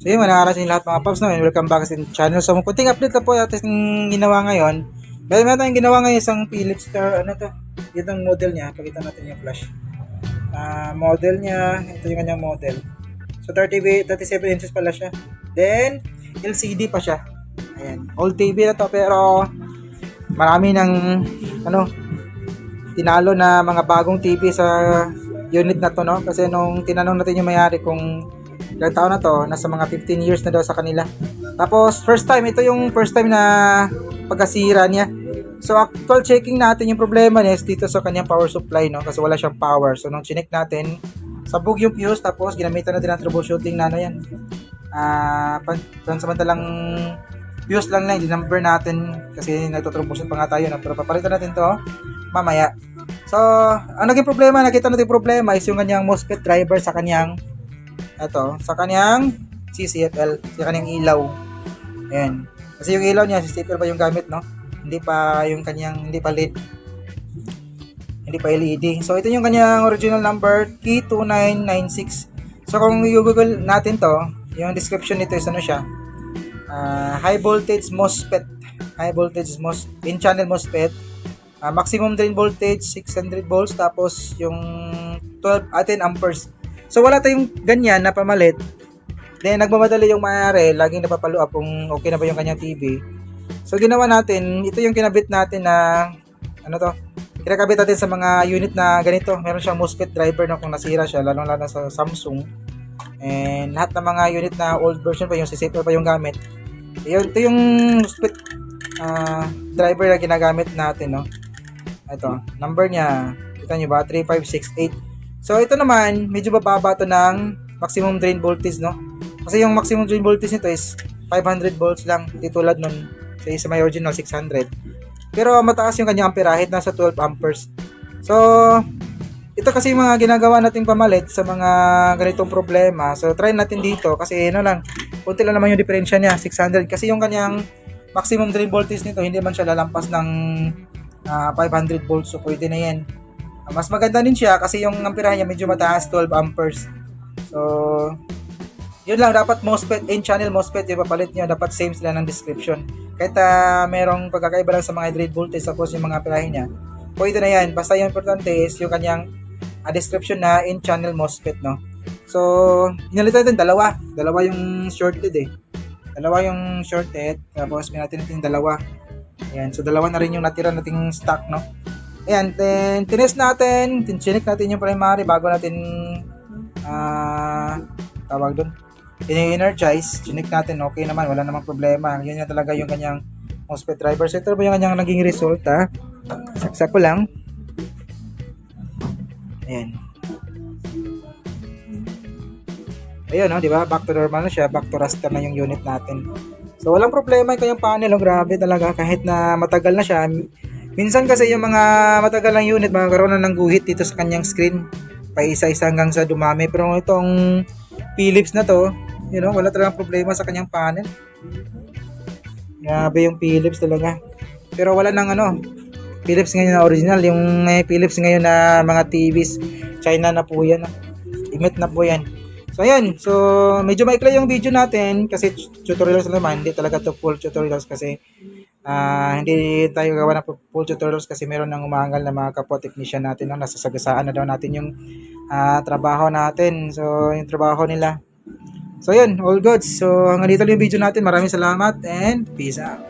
So yun, nakakarating lahat mga paps, no? And welcome back sa channel. So kunting update na po natin ginawa ngayon. Dahil meron tayong ginawa ngayon isang Philips Star, ano to? Itong model niya, pakita natin yung flash. Model niya, ito yung kanyang model. So 37 inches pala siya. Then, LCD pa siya. Ayan, old TV na to pero marami ng ano, tinalo na mga bagong TV sa unit na to, no? Kasi nung tinanong natin yung may-ari kung ilang taon na to, nasa mga 15 years na daw sa kanila. Tapos ito yung first time na pagkasira niya. So actual checking natin yung problema niya is dito sa kanyang power supply, no? Kasi wala siyang power. So nung chinek natin, sabog yung fuse, tapos ginamitan natin ang troubleshooting na ano yan. Pansamantalang fuse lang na, hindi number natin kasi nagtotroubleshoot pa nga tayo, no? Pero papalitan natin to mamaya. So, ang naging problema, nakita natin yung problema is yung kanyang MOSFET driver sa kanyang sa kanyang CCFL, sa kanyang ilaw. Ayan. Kasi yung ilaw niya, CCFL pa yung gamit, no? Hindi pa yung kanyang, hindi pa LED. Hindi pa LED. So, ito yung kanyang original number, K2996. So, kung i-google natin to, yung description nito is ano siya, high voltage MOSFET. High voltage in-channel MOSFET. Maximum drain voltage, 600 volts. Tapos, yung 10 amperes. So wala tayong ganyan na pamalit. Then nagmamadali yung may-ari, laging napapalo up kung okay na ba yung kanyang TV. So ginawa natin, ito yung kinabit natin na kinakabit natin sa mga unit na ganito. Meron siyang MOSFET driver na kung nasira siya, lalong-lalo sa Samsung. And lahat ng mga unit na old version pa, yung CCFL pa yung gamit. Ito yung MOSFET driver na ginagamit natin, no. Ito, number niya, kita niyo ba? 3568. So ito naman, medyo bababa to ng maximum drain voltage, no? Kasi yung maximum drain voltage nito is 500 volts lang, di tulad nun sa isa may original 600. Pero mataas yung kanyang amperahe, nasa 12 amperes. So ito kasi yung mga ginagawa nating pamalit sa mga ganitong problema. So try natin dito kasi kunti lang naman yung diferensya niya, 600. Kasi yung kanyang maximum drain voltage nito, hindi man siya lalampas ng 500 volts. So pwede na yan. Mas maganda din siya kasi yung amperahe niya medyo mataas, 12 amperes. So, yun lang, dapat MOSFET, in-channel MOSFET, yung papalit niyo, dapat same sila ng description. Kahit merong pagkakaiba lang sa mga drain voltage, tapos yung mga amperahe niya, pwede na yan. Basta yung importante is yung kanyang description na in-channel MOSFET, no? So, inalitan natin dalawa yung shorted Dalawa yung shorted, tapos natin yung dalawa. Ayan, so dalawa na rin yung natira nating stock, no? Ayan, then tinest natin, chinek natin yung primary bago natin tawag doon, ini-energize, chinek natin, okay naman, wala namang problema. Yun yung talaga yung kanyang MOSFET driver. So ito ba yung kanyang naging result, saksak ko lang. Ayan. Ayun, no, di ba? Back to normal na siya, back to raster na yung unit natin. So walang problema yung kanyang panel, grabe talaga kahit na matagal na siya. Minsan kasi yung mga matagal ng unit, magkakaroon na ng guhit dito sa kanyang screen. Pa isa-isa hanggang sa dumami. Pero itong Philips na to, wala talagang problema sa kanyang panel. Grabe yung Philips talaga. Pero wala nang Philips ngayon na original. Yung Philips ngayon na mga TVs, China na po yan. Imit na po yan. So ayan, so medyo maikli yung video natin kasi tutorials naman, hindi talaga to full tutorials kasi hindi tayo gawa ng full tutorials kasi meron ng umaangal na mga kapwa technician natin, nasa sagasaan na daw natin yung trabaho natin. So yung trabaho nila. So yun, all goods. So hanggang dito lang yung video natin. Maraming salamat and peace out.